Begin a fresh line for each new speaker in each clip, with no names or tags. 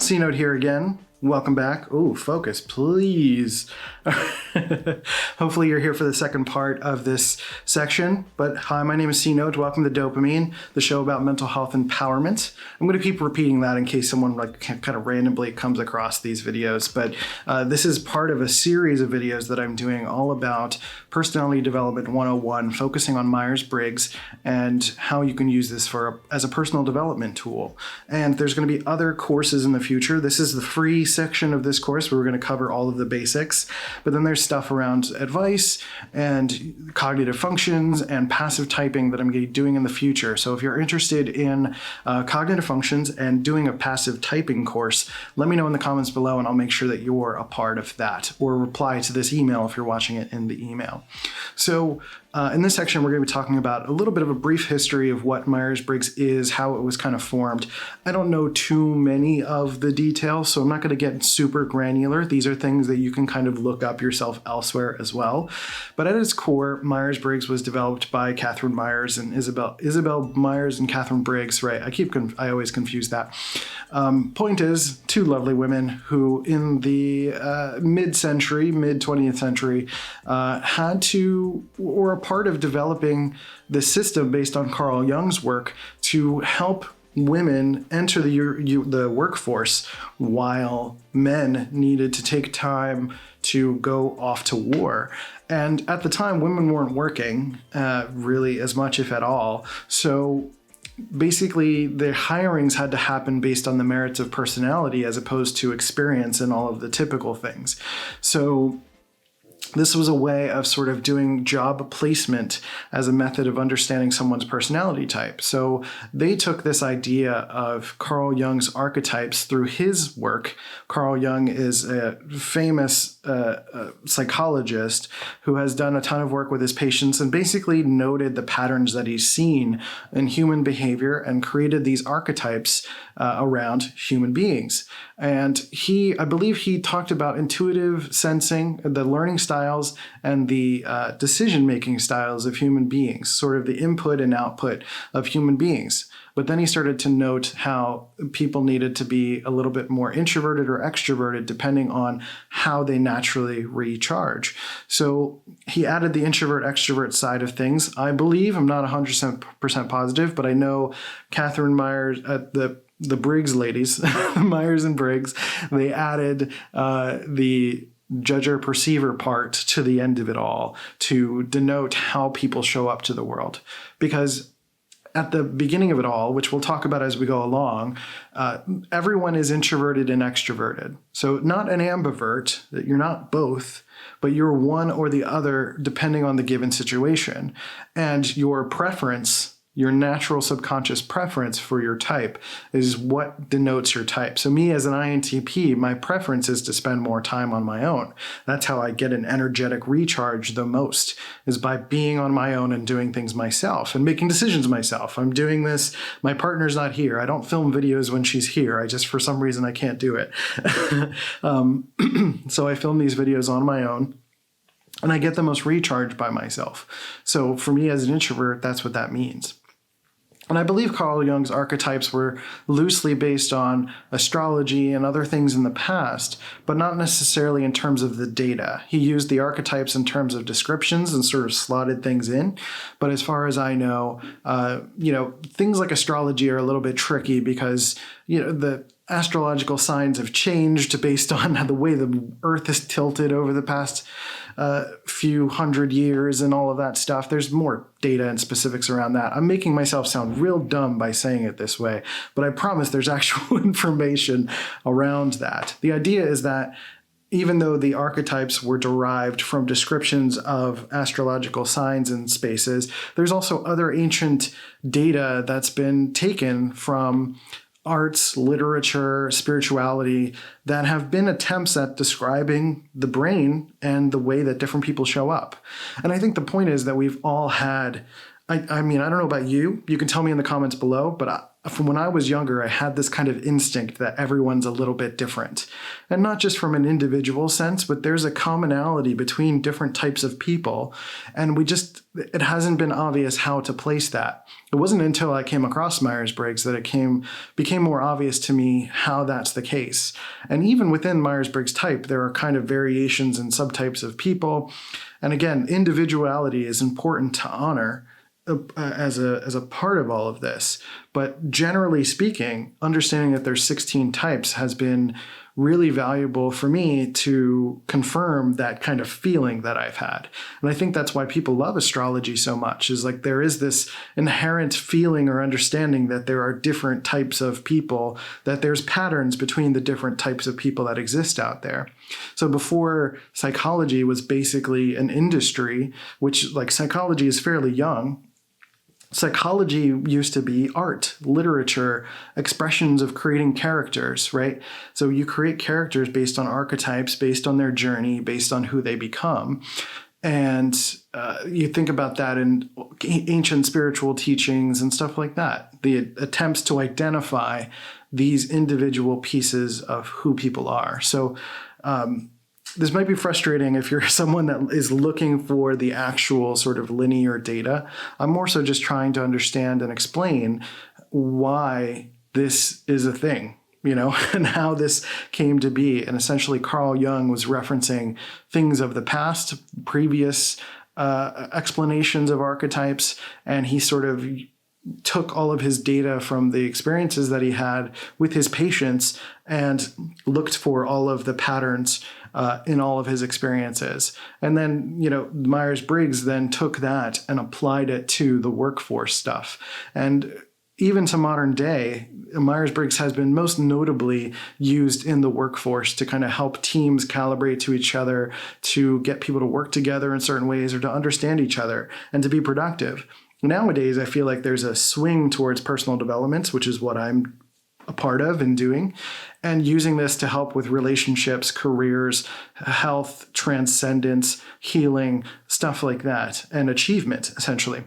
C.NOTE here again. Welcome back. Oh, focus, please. Hopefully you're here for the second part of this section. But hi, my name is C.NOTE. Welcome to Dopamine, the show about mental health empowerment. I'm going to keep repeating that in case someone kind of randomly comes across these videos. But this is part of a series of videos that I'm doing all about Personality Development 101, focusing on Myers-Briggs and how you can use this as a personal development tool. And there's going to be other courses in the future. This is the free section of this course where we're going to cover all of the basics, but then there's stuff around advice and cognitive functions and passive typing that I'm going to be doing in the future. So if you're interested in cognitive functions and doing a passive typing course, let me know in the comments below and I'll make sure that you're a part of that, or reply to this email if you're watching it in the email. So in this section, we're going to be talking about a little bit of a brief history of what Myers-Briggs is, how it was kind of formed. I don't know too many of the details, so I'm not going to get super granular. These are things that you can kind of look up yourself elsewhere as well. But at its core, Myers-Briggs was developed by Catherine Myers and Isabel Myers and Catherine Briggs, right? I always confuse that. Point is, two lovely women who in the mid-20th century were a part of developing the system based on Carl Jung's work to help women enter the workforce while men needed to take time to go off to war. And at the time, women weren't working really as much, if at all. So basically, the hirings had to happen based on the merits of personality as opposed to experience and all of the typical things. So this was a way of sort of doing job placement as a method of understanding someone's personality type. So they took this idea of Carl Jung's archetypes through his work. Carl Jung is a famous psychologist who has done a ton of work with his patients and basically noted the patterns that he's seen in human behavior and created these archetypes around human beings. And I believe he talked about intuitive sensing, the learning styles, and the decision-making styles of human beings, sort of the input and output of human beings. But then he started to note how people needed to be a little bit more introverted or extroverted depending on how they naturally recharge. So he added the introvert-extrovert side of things. I believe, I'm not 100% positive, but I know Catherine Myers at the Briggs ladies, Myers and Briggs, they added the judger-perceiver part to the end of it all to denote how people show up to the world. Because at the beginning of it all, which we'll talk about as we go along, everyone is introverted and extroverted. So not an ambivert, that you're not both, but you're one or the other depending on the given situation. And your preference, your natural subconscious preference for your type is what denotes your type. So me as an INTP, my preference is to spend more time on my own. That's how I get an energetic recharge the most, is by being on my own and doing things myself and making decisions myself. I'm doing this, my partner's not here. I don't film videos when she's here. For some reason, I can't do it. So I film these videos on my own. And I get the most recharged by myself. So for me as an introvert, that's what that means. And I believe Carl Jung's archetypes were loosely based on astrology and other things in the past, but not necessarily in terms of the data. He used the archetypes in terms of descriptions and sort of slotted things in. But as far as I know, things like astrology are a little bit tricky because, the astrological signs have changed based on the way the Earth is tilted over the past few hundred years and all of that stuff. There's more data and specifics around that. I'm making myself sound real dumb by saying it this way, but I promise there's actual information around that. The idea is that even though the archetypes were derived from descriptions of astrological signs and spaces, there's also other ancient data that's been taken from arts, literature, spirituality that have been attempts at describing the brain and the way that different people show up. And I think the point is that we've all had, I mean, I don't know about you. You can tell me in the comments below, but from when I was younger, I had this kind of instinct that everyone's a little bit different. And not just from an individual sense, but there's a commonality between different types of people. And it hasn't been obvious how to place that. It wasn't until I came across Myers-Briggs that it became more obvious to me how that's the case. And even within Myers-Briggs type, there are kind of variations and subtypes of people. And again, individuality is important to honor as a part of all of this. But generally speaking, understanding that there's 16 types has been really valuable for me to confirm that kind of feeling that I've had. And I think that's why people love astrology so much, is like there is this inherent feeling or understanding that there are different types of people, that there's patterns between the different types of people that exist out there. So before psychology was basically an industry, which like psychology is fairly young, psychology used to be art, literature, expressions of creating characters, right? So you create characters based on archetypes, based on their journey, based on who they become. And you think about that in ancient spiritual teachings and stuff like that, the attempts to identify these individual pieces of who people are. So this might be frustrating if you're someone that is looking for the actual sort of linear data. I'm more so just trying to understand and explain why this is a thing, and how this came to be. And essentially, Carl Jung was referencing things of the past, previous explanations of archetypes, and he sort of took all of his data from the experiences that he had with his patients and looked for all of the patterns in all of his experiences. And then, Myers-Briggs then took that and applied it to the workforce stuff. And even to modern day, Myers-Briggs has been most notably used in the workforce to kind of help teams calibrate to each other, to get people to work together in certain ways or to understand each other and to be productive. Nowadays, I feel like there's a swing towards personal development, which is what I'm a part of and doing, and using this to help with relationships, careers, health, transcendence, healing, stuff like that, and achievement, essentially.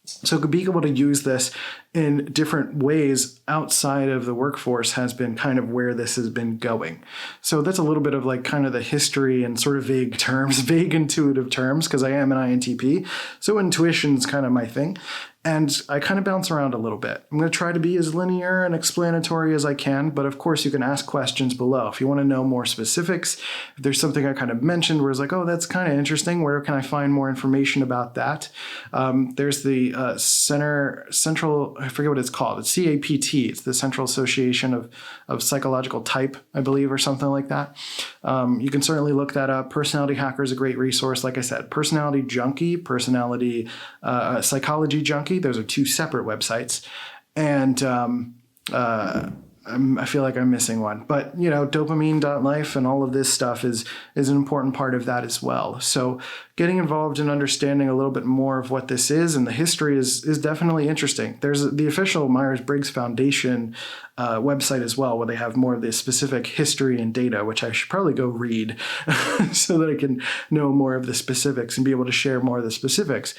So being able to use this in different ways outside of the workforce has been kind of where this has been going. So that's a little bit of like kind of the history and sort of vague terms, vague intuitive terms, because I am an INTP. So intuition's kind of my thing. And I kind of bounce around a little bit. I'm going to try to be as linear and explanatory as I can, but of course you can ask questions below. If you want to know more specifics, if there's something I kind of mentioned where it's like, oh, that's kind of interesting, where can I find more information about that? There's the Central, I forget what it's called. It's CAPT. It's the Central Association of Psychological Type, I believe, or something like that. You can certainly look that up. Personality Hacker is a great resource. Like I said, Personality Junkie, Personality Psychology Junkie. Those are two separate websites. And I feel like I'm missing one. But, dopamine.life and all of this stuff is an important part of that as well. So getting involved in understanding a little bit more of what this is and the history is definitely interesting. There's the official Myers-Briggs Foundation website as well, where they have more of the specific history and data, which I should probably go read so that I can know more of the specifics and be able to share more of the specifics.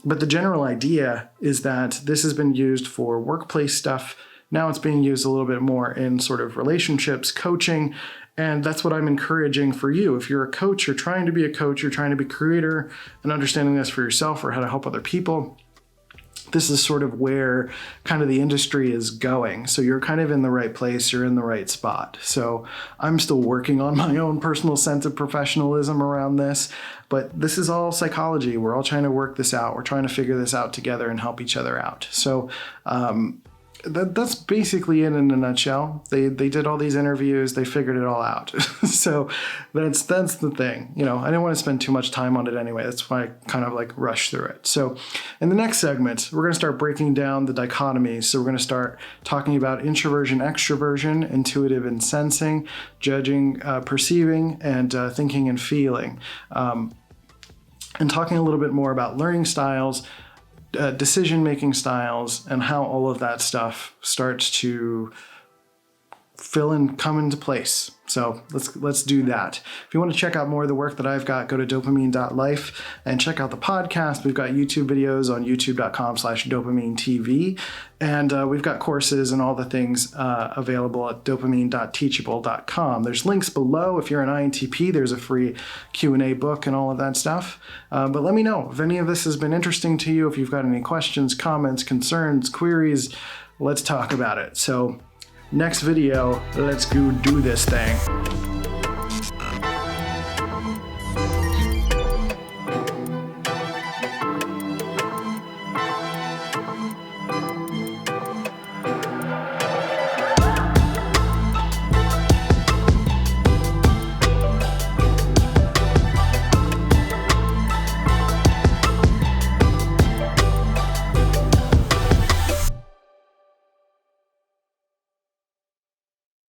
But the general idea is that this has been used for workplace stuff. Now it's being used a little bit more in sort of relationships, coaching, and that's what I'm encouraging for you. If you're a coach, you're trying to be a coach, you're trying to be a creator and understanding this for yourself or how to help other people, this is sort of where kind of the industry is going. So you're kind of in the right place, you're in the right spot. So I'm still working on my own personal sense of professionalism around this, but this is all psychology. We're all trying to work this out. We're trying to figure this out together and help each other out. So that's basically it in a nutshell. They did all these interviews, they figured it all out. So that's the thing. I didn't want to spend too much time on it anyway. That's why I kind of like rushed through it. So in the next segment, we're going to start breaking down the dichotomies. So we're going to start talking about introversion, extroversion, intuitive and sensing, judging, perceiving, and thinking and feeling. And talking a little bit more about learning styles, decision-making styles, and how all of that stuff starts to fill and come into place. So let's do that. If you want to check out more of the work that I've got, go to dopamine.life and check out the podcast. We've got YouTube videos on youtube.com/dopaminetv. And we've got courses and all the things available at dopamine.teachable.com. There's links below. If you're an INTP, there's a free Q&A book and all of that stuff. But let me know if any of this has been interesting to you. If you've got any questions, comments, concerns, queries, let's talk about it. So next video, let's go do this thing.